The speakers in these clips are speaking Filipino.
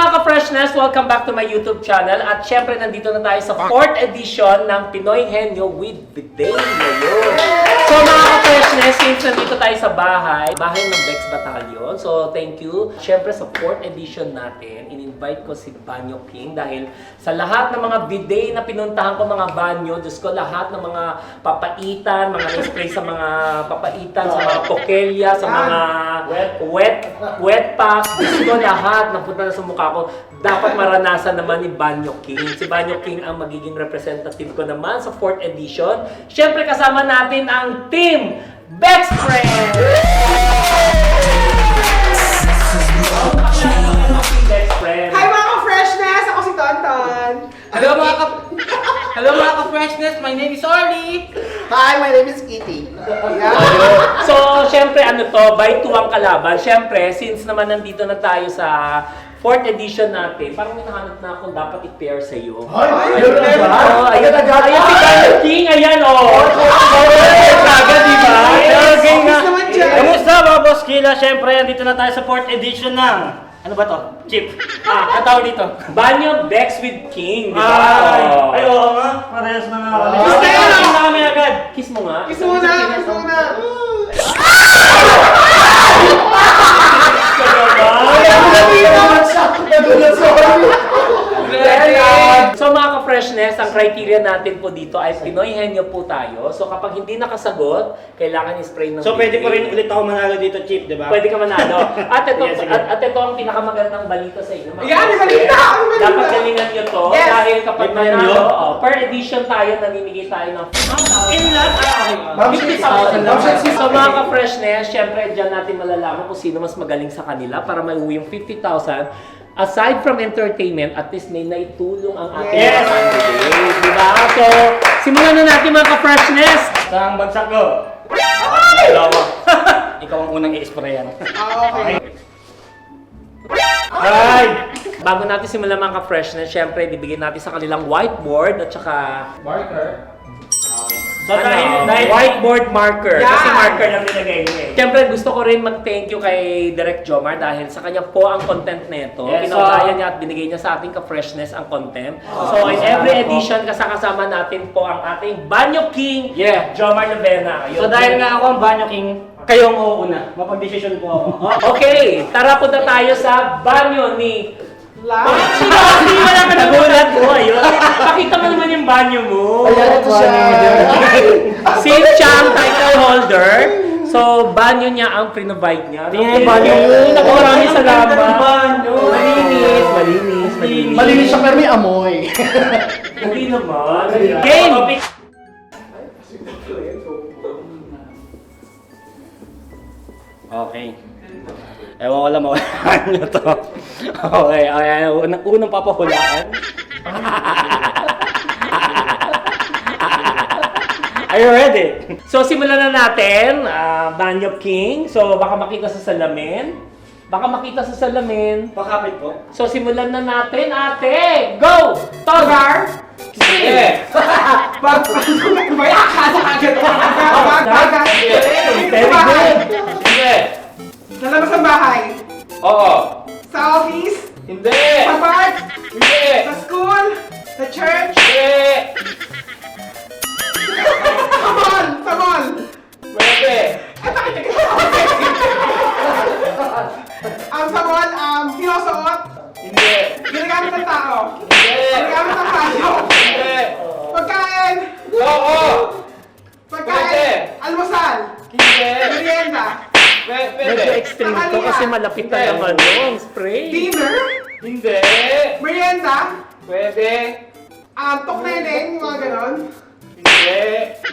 mga ka-freshness, welcome back to my YouTube channel. At syempre, nandito na tayo sa 4th edition ng Pinoy Henyo with Bidet ngayon. So mga ka-freshness, since nandito tayo sa bahay ng Bex Battalion. So thank you. Syempre sa 4th edition natin, in-invite ko si Banyo King dahil sa lahat ng mga bidet na pinuntahan ko mga banyo, Diyos ko, lahat ng mga papaitan, mga spray sa mga papaitan, sa mga pokelya, sa mga wet packs, Diyos ko, lahat napunta na sa mukha ko, dapat maranasan naman ni Banyo King. Si Banyo King ang magiging representative ko naman sa 4th edition. Siyempre kasama natin ang team Bex Friends! Hi mga ka-freshness! Ako si Tonton! Hello mga ka-freshness, my name is Orly! Hi, my name is Kitty. So, syempre, by 2 ang kalaban. Syempre, since naman nandito na tayo sa 4th edition natin, parang hinahanap na akong dapat i-pair sa iyo. Ayun si Banyo King, ayan o. Kaga, di ba? Kamusta mga boss Kila? Syempre, dito na tayo sa 4th edition ng... Ano ba to? Chip. Ang tawag dito? Banyo Bex with King, di ba? Ay, oo nga. Parehas na nga. Kiss na kami agad. Kiss mo nga. Kiss muna! Kiss muna! So mga ka-freshness, ang criteria natin po dito ay Pinoy Henyo po tayo. So kapag hindi nakasagot, kailangan i-spray ng So pwede pa rin ulit ako manalo dito, Chip, di ba? Pwede ka manalo. At ito, Yes, sige. at ito ang pinakamagandang balita sa inyo. mga Yan, may ka-freshness. balita! May balita! Dapat galingan nyo to Yes. dahil kapag May manalo, premyo? per edition tayo, namimigay tayo ng In lahat? Okay. 50,000. So mga ka-freshness, syempre dyan natin malalaman kung sino mas magaling sa kanila para mauwi yung 50,000. Aside from entertainment, at least may naitulong ang ating Yes. mga candidates, diba? So, simulan na natin mga ka-freshness! Saan bagsak ko? Dalawa. Ikaw ang unang i-sprayan. Okay. Ay! Bago natin simulan mga ka-freshness, syempre, bibigyan natin sa kanilang whiteboard at saka Marker. So dahil whiteboard marker. Yeah. Kasi marker lang nilagay niya eh. Syempre, gusto ko rin mag-thank you kay Direk Jomar dahil sa kanya po ang content nito. Yes, Kinaugaya niya at binigay niya sa ating ka-freshness ang content. So, in every edition, kasama natin po ang ating Banyo King, Yeah. Jomar Novena. Ayun. So dahil nga ako ang Banyo King, kayo ang uuna. Mapag-desisyon po ako. Okay, tara punta tayo sa banyo ni... Love! Nagulat ko, ayun. Pakita mo naman yung banyo mo. Ayan, ito siya. Si Chang, title holder. So, banyo niya ang provide niya. Tingnan yung banyo. Naku, maraming Ang salamat. ganda ng banyo. Malinis. Malinis siya pero may amoy. Hindi naman. Game! Okay. Ewan ko lang mawalaan nyo to. Okay, unang papahulaan. Are you ready? So, simulan na natin. Banyo King. So, baka makita sa salamin. Pakapit po. So, simulan na natin, ate! Go! Togar! Sige! Very good! Sige! Lalabas ng bahay. Oo! Sa office. Hindi! Sa park. Hindi! Sa school. Sa church. Hindi! Sa mall. Sa mall. Pwede! Sa mall, sinusuot. Hindi! Ginagamit ng tao. Hindi! Ginagamit ng tayo. Hindi! Pagkain. Oo! Pagkain. Almusal. Hindi! Merienda. Medyo Pwede! extreme to kasi malapit na naman yung spray. Dinner. Hindi! Merienda. Pwede! Tukneneng, mga ganon. Hindi!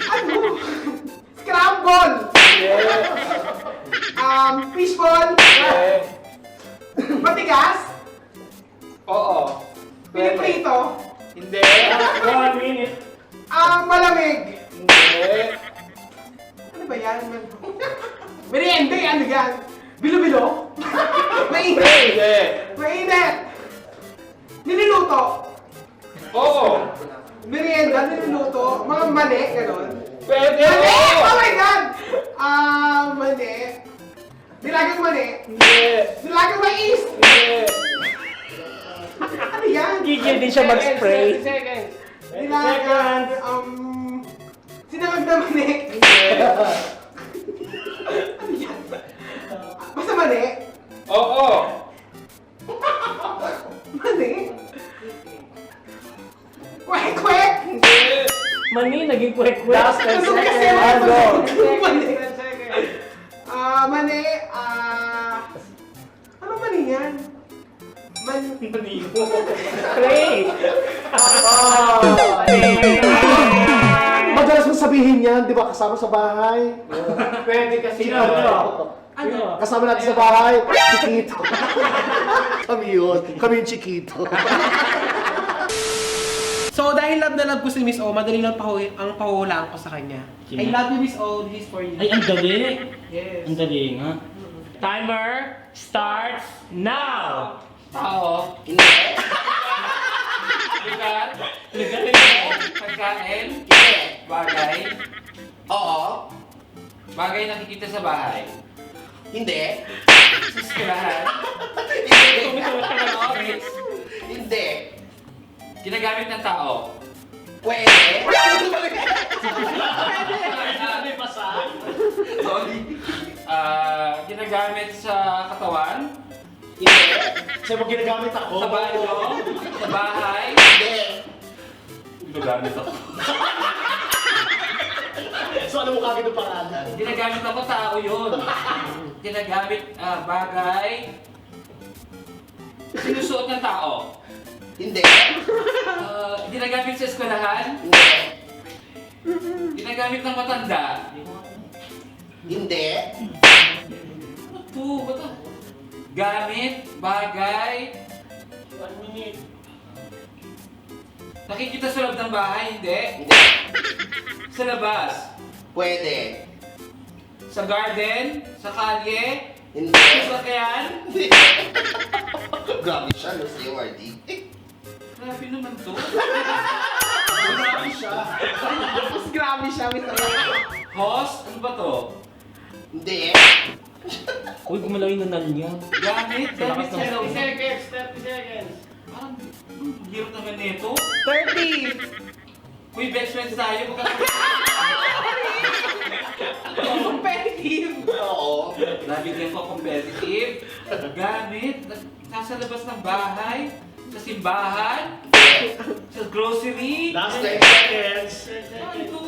Ano? Scramble. Hindi! Fishball. Hindi! Matigas. Oo! Pwede! Piniprito. Hindi! 1 minute. Malamig. Hindi! Ano ba yan? Merienda, ano yan? Bilo-bilo? Mainit. Pwede! Mainit. Niluluto. Oo! Merienda, niluluto. Mga mali, gano'n. Pwede! Mali! Oh my God! Mali. Nilagang mani. Hindi! Nilagang mais. Hindi! mahilig din siya mag-spray. Nilaga. Sinangag na mani. Ano yan? Basta mani? Oo. Mani? Kwek-kwek! Mani, naging kwek-kwek. Last 10 Ano kasi seconds. ako? Go. Mani. Mani, ano mani yan? Spray. Madalas mo sabihin yan, di ba? Kasama sa bahay. Pwede kasi. Ano? Kasama natin sa bahay, Chiquito. Kami yun. Kami yung Chiquito. So, dahil love na love ko si Miss O, madali lang ang pahulaan ko sa kanya. I love you, Miss O. This is for you. Ay, ang dali. Yes. Ang dali nga. Timer starts now. Tao. Hindi. Lugar. Pagkain. Hindi. Bagay. Oo. Bagay nakikita sa bahay. Hindi. Sa eskwelahan. Hindi. Hindi. Ginagamit ng tao. Pwede. Sorry. Ginagamit sa katawan. Hindi. Sa'yo mo ginagamit ako. Sa banyo. Sa bahay. Hindi. Ginagamit ako. So ano mo kagad yung pangalan? Ginagamit ako, tao yun. Ginagamit, bagay. Sinusuot ng tao. Hindi. Ginagamit sa eskwelahan. Hindi. Ginagamit ng matanda. Hindi. Ano to? Ba't to? Gamit, bagay. 1 minute. Nakikita sa loob ng bahay, hindi. Hindi. Sa labas. Pwede. Sa garden. Sa kalye. Hindi. Sa sakyan. Hindi. Grabe siya, no? Si URD. Grabe naman to. Grabe siya. Mas grabe siya, Miss O. Host, ano ba to? Hindi. Uy, gumalaw yung nanal niya. Gamit, gamit sa loob. 30 seconds, 30 seconds. Parang, hirap naman nito. 30! Uy, best friends tayo. Competitive! Oo. Nabigyan ko competitive. Gamit, nasa labas ng bahay. Sa simbahan. Sa grocery. Last 10 seconds. Ano to?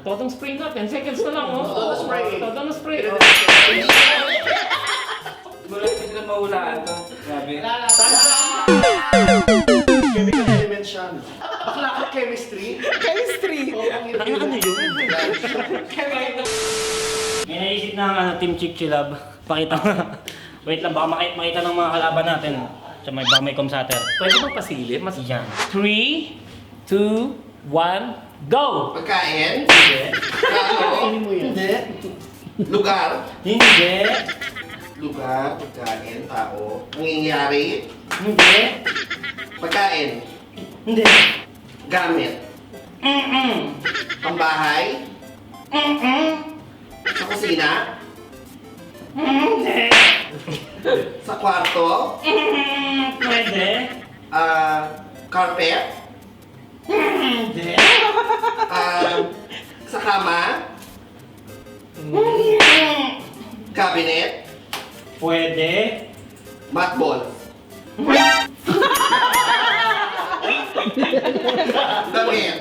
Totong spray na, 10 seconds na lang, oh. Totoo spray. Totoo spray. Oh. Wala sila mahulaan to. Grabe. Chemical element siya. Bakla ka chemistry. Chemistry! Ano yun? May naisip na ang Team Chick Chilab. Pakita mo. Wait lang, baka makita ng mga kalaban natin. Sa may baka may comsatter. Pwede mo pasilip? Mas Yan. 3, 2, 1, go! Pagkain. Hindi. Tao. mo yan. Hindi. Lugar. Hindi. Lugar. Pagkain. Tao. Nangyayari. Hindi. Pagkain. Hindi. Gamit. Pambahay. Sa kusina. Hindi. Sa kwarto. Pwede. Carpet. Hindi. Sa kama. Cabinet. Pwede. Mat ball. Damit.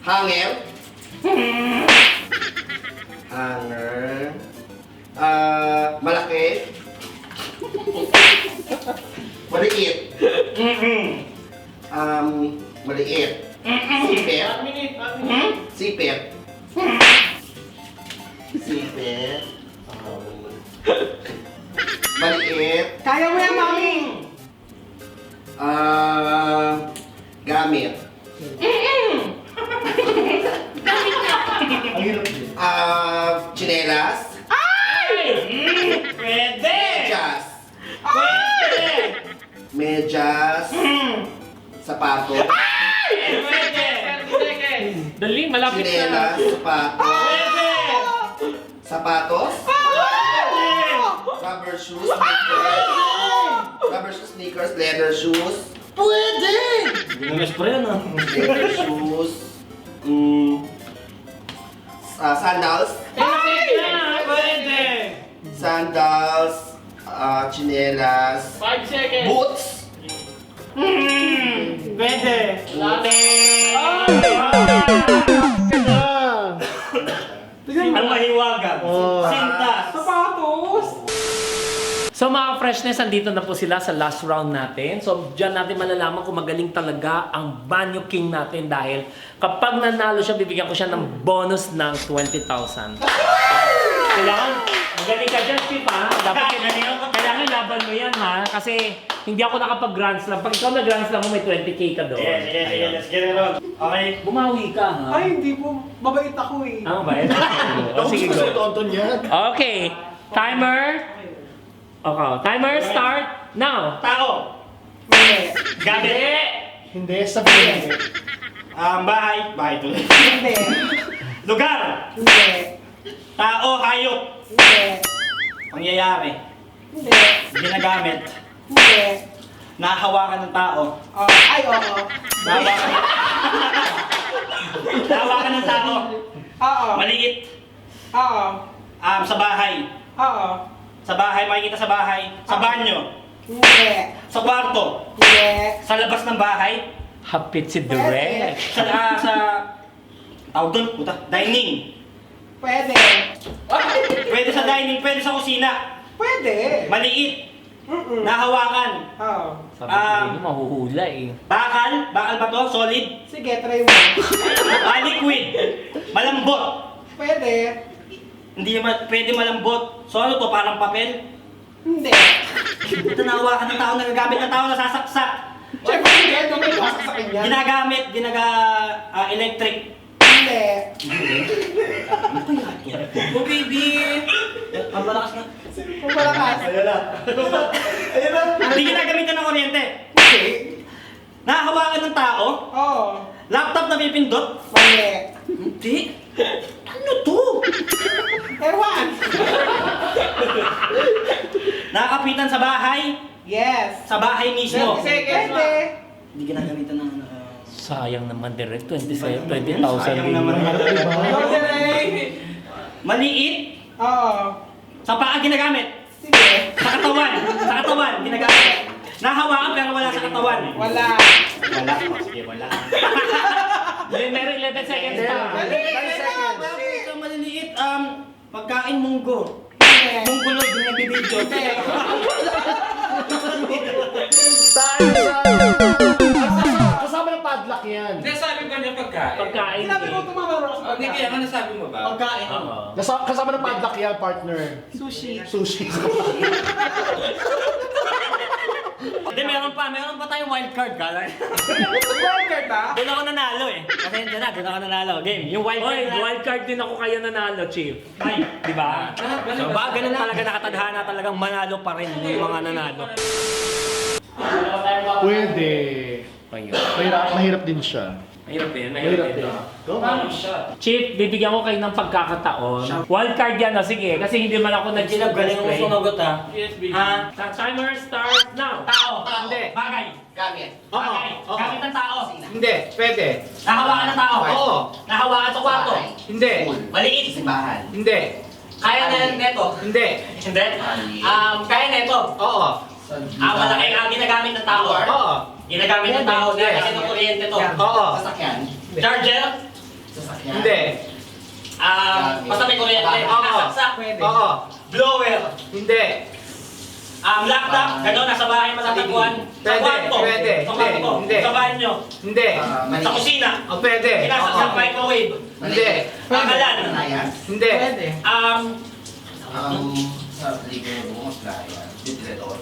Hanger. Hanger. Malaki. Maliit. Maliit. Sipit. Sipit. Sipit. Maliit. Kaya mo yan, Mami! Gamit. Ang hirap din. Chinelas. Pwede. Medyas. Pwede. Medyas. Sapatos. Pwede. 30 seconds. Dali, malapit Chinelas. na. Sapatos. Pwede. Sapatos. Pwede. Rubber shoes, sneakers. Rubber shoes, sneakers, leather shoes. Pwede! Hindi naman spray yan, ah. Leather shoes. Sandals. Pwede! Sandals. Chinelas. 5 seconds. Boots. Pwede! Ang mahiwaga. Sintas. Sapatos! So mga freshness, andito na po sila sa last round natin. So dyan natin malalaman kung magaling talaga ang Banyo King natin dahil kapag nanalo siya, bibigyan ko siya ng bonus ng 20,000. Kailangan, magaling ka dyan, Chip, ha? Dapat kailangan laban mo yan, ha? Kasi hindi ako nakapag-Grand Slam. Pag ikaw na-Grand Slam mo, may 20k ka doon. Sige, let's get it on. Okay. Bumawi ka, ha? Ay, hindi po. Mabait ako eh. Ah, ba? Oh, sige, go. Tonton yan. Okay. Timer. Okay. Timer start now. Tao. Hindi. Gabi. Hindi, sabihin. Bahay. Bahay tuloy. Hindi. Lugar. Hindi. Tao, hayop. Hindi. Pangyayari. Hindi. Ginagamit. Hindi. Nahawakan ng tao. Oh, ay, oo. Nahawakan ng tao. Oo. Maliit. Oo. Sa bahay. Oo. Sa bahay, makikita sa bahay. Sa banyo. Hindi. Sa kwarto. Hindi. Sa labas ng bahay. Hapit si Direk. Sa tawag doon, puta. Dining. Pwede. Pwede sa dining, pwede sa kusina. Pwede. Maliit. Mm-mm. Nahawakan. Oo. Sabi ko, mahuhula eh. Bakal. Bakal ba to? Solid. Sige, try mo. Liquid. Malambot. Pwede. Hindi naman pwede malambot. So ano to? Parang papel? Hindi. Ito nahawakan ng tao, nagagamit ng tao, nasasaksak. Siyempre, hindi. Ito may basa sa kanya. Ginagamit, electric. Hindi. Oh baby! Ang malakas na. Kung malakas. Ayan na. Ayan na. Hindi ginagamitan ng kuryente. Hindi. Nahahawakan ng tao. Oo. Laptop na pipindot. Mali. Hindi. Ano to? Ewan. Nakakapitan sa bahay. Yes. Sa bahay mismo. Pwede. Hindi ginagamitan ng Sayang naman Direk, 20,000 sayang din naman. yun. Maliit. Oo. Sa paa ginagamit. Sige. Sa katawan. Sa katawan ginagamit. Nahawakan pero wala sa katawan. Wala. Wala. Sige, wala. Meron 11 seconds pa. Mali. Bakit ka maliliit? Pagkain munggo. Hindi. Munggulod yung nagbibidyo. Hindi. Kasama ng padlock yan. Hindi, sabi ba niya pagkain? Pagkain Sinabi ko eh. tumama ako sa Hindi, kaya ano sabi mo ba? Pagkain. Oo. Kasama ng padlock yan, partner. Sushi. Sushi. Hindi, meron pa tayong wild card, kala. Burger ba? Doon ako nanalo eh. Kasi doon ako nanalo. Game, yung wild Oy, card. wildcard din ako kaya nanalo, Chief. Ay, Di ba? so ba, ganun talaga nakatadhana talagang manalo pa rin yung mga nanalo. Pwede. Ayun. Mahirap din siya. Mahirap din, Mahirap din. Chief, bibigyan ko kayo ng pagkakataon. Wildcard yan, sige. Kasi hindi man ako Galing mo nag-display. sumagot ha. PSB. Timer start now. Tao. Hindi. Bagay. Gamit. Bagay. Gamit ng tao. Hindi. Pwede. Nahawakan ng tao. Oo. Nahawakan sa kwarto. Hindi. Maliit. Simbahan. Hindi. Kaya na neto. Hindi. Hindi. Kaya neto. Oo. Malaki ang ginagamit ng tao. Oo. Ginagamit ng tao Yes. kasi ng kuryente to. Oo. Sasakyan. Charger. Sasakyan. Hindi. Basta may kuryente. Oo. Nasaksak. Pwede. Oo. Blower. Hindi. Laptop. Gano'n, nasa bahay matatagpuan. Sa Pwede, kwarto. pwede, Sa kwarto. hindi. Sa banyo. Hindi. Sa kusina. O pwede. Pinasok sa microwave. Hindi. Kakalan. Playa. Hindi. Pwede. Sa ligo mo, playa. Ventilador.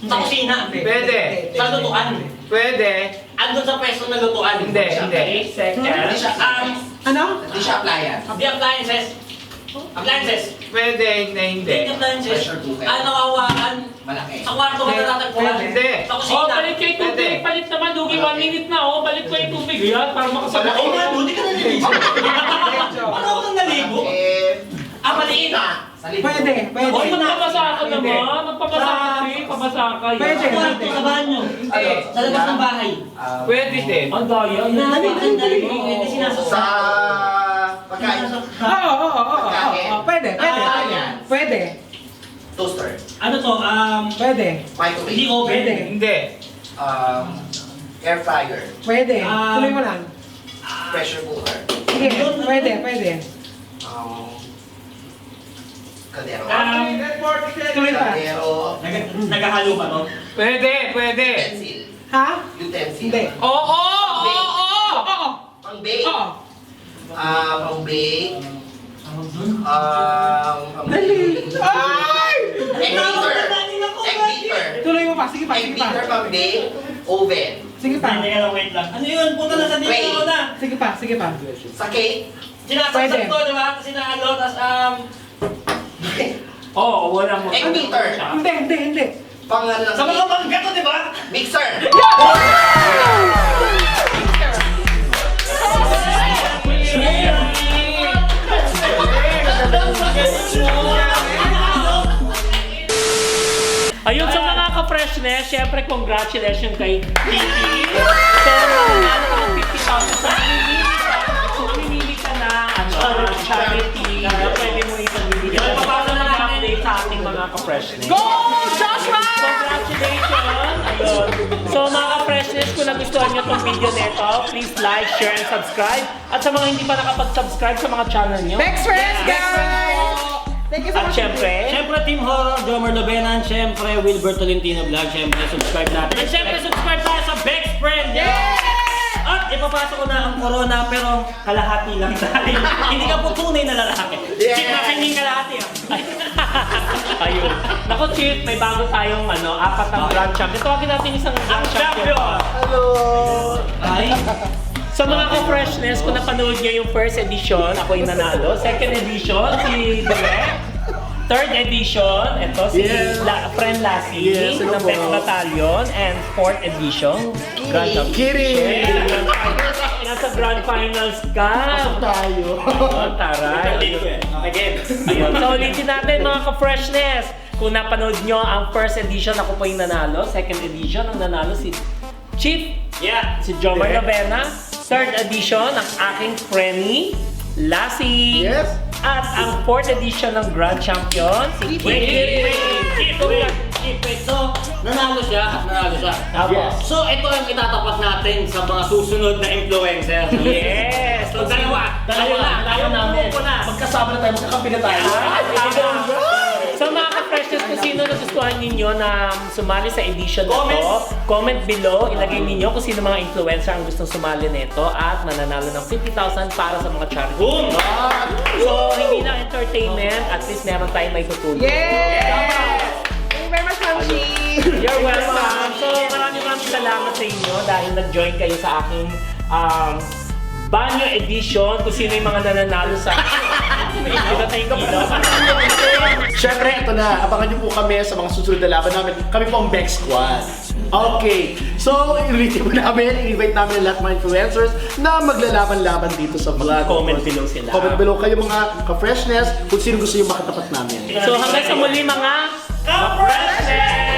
Sa kusina. Pwede. Sa lutuan. Pwede. Andun sa pwesto na lutuan. Hindi. Hindi. 8 seconds. Ano? Hindi siya applyan. The appliances. Appliances. Pwede. Hindi. The appliances. Pressure cooker. Nawawakan. Malaki. Sa kwarto mo natatagpuan. Hindi. Sa Oh, kusina. palit kayo tubig. Pwede. Palit naman, Dugi. 1 minute na, oh. Palit ko yung tubig. Yan, para makasabot. Oo nga, hindi ka naliligo. Ano ako nang naligo? Eh, Maliit. Pwede. Hoy, magpapasa ka naman. Magpapasa ka, Chip. Pabasa ka. Pwede. Sa banyo. Sa labas ng bahay. Pwede din. Ang daya. Sa pagkain. Oo. Pwede. Pwede. Toaster. Ano to? Pwede. Microwave. Hindi oven. Pwede. Hindi. Air fryer. Pwede. Tuloy mo lang. Pressure cooker. Sige, pwede. Kaldero. Tuloy pa. Kaldero. Naghahalo pa no? Pwede. Utensil. Ha? Utensil. Hindi. Oo! Pang-bake. Oo. Pang-bake. Dali. Ay! Egg beater. Tuloy mo pa. Sige pa. Egg beater, pang-bake. Oven. Sige pa. Hindi ka lang, wait lang. Ano yun? Punta na sa dito Wait. na. Sige pa. Sa cake. Sinasaksak ko, di ba? Tapos sinahalo, tapos Oo, walang mo. Egg beater. Hindi. Pang ano lang sa mga cake. bangga to, di ba? Mixer. Ayun, sa mga ka-freshness, syempre congratulations kay Kiki. So, nanalo ka ng 50,000 sa mamimili ka na charity. Pwede mo ipamili. Papasa na update sa ating mga ka-freshness. Go, Joshua! Congratulations! Ayun. So mga ka-freshness, kung nagustuhan nyo tong video nito, please like, share, and subscribe. At sa mga hindi pa nakapag-subscribe sa mga channel nyo. Next friends, guys! Thank you so At much. Siyempre, Team Horror, Jomer Lobenan, siyempre, Wilbert Tolentino Vlog, siyempre, subscribe natin. And siyempre, subscribe tayo sa Bex Friend! At ipapasok ko na ang corona, pero kalahati lang dahil hindi ka po tunay na lalaki. Chip na kanyang kalahati Ayun. Naku, Chief, may bago tayong 4 ang Grand Champion. Tawagin natin isang Grand Champion. Hello! Ay, Sa mga ka-freshness, kung napanood nyo yung first edition, ako yung nanalo. Second edition, si Direk. Third edition, ito si Friend Lassie Yes, hello ng po. Pet Battalion. And fourth edition, Grand Champion. Kitty! Nasa Grand Finals ka. Pasok tayo. Oh, taray. again. Ayun. So ulitin natin mga ka-freshness. Kung napanood nyo ang first edition, ako po yung nanalo. Second edition, ang nanalo si Chief, Yeah. si Jomer Novena. Third edition, ang aking Frenny, Lassie. Yes. At ang fourth edition ng Grand Champion, si Kitty. Wait. So, nanalo siya. Tapos, So, ito ang itatapat natin sa mga susunod na influencer. yes! So, dalawa namin. Magkasama na tayo, magkakampi na tayo. So mga ka-freshness, kung sino nagustuhan ninyo na sumali sa edition na to, comment below, ilagay ninyo kung sino mga influencer ang gustong sumali nito at mananalo ng 50,000 para sa mga charity. Boom! So hindi lang entertainment, at least meron tayong may tutulong. Yes! Thank you very much, Mamshi! You're welcome! So maraming salamat sa inyo dahil nag-join kayo sa aking Banyo Edition, kung sino yung mga nananalo sa pinatay ko. Siyempre, ito na. Abangan niyo po kami sa mga susunod na laban namin. Kami po ang Bex Squad. Okay. So, i-review namin, i-invite namin ang lahat ng mga influencers na maglalaban-laban dito sa vlog. Comment below sila. Comment below kayo mga ka-freshness kung sino gusto yung makatapat namin. So hanggang sa muli mga ka-freshness!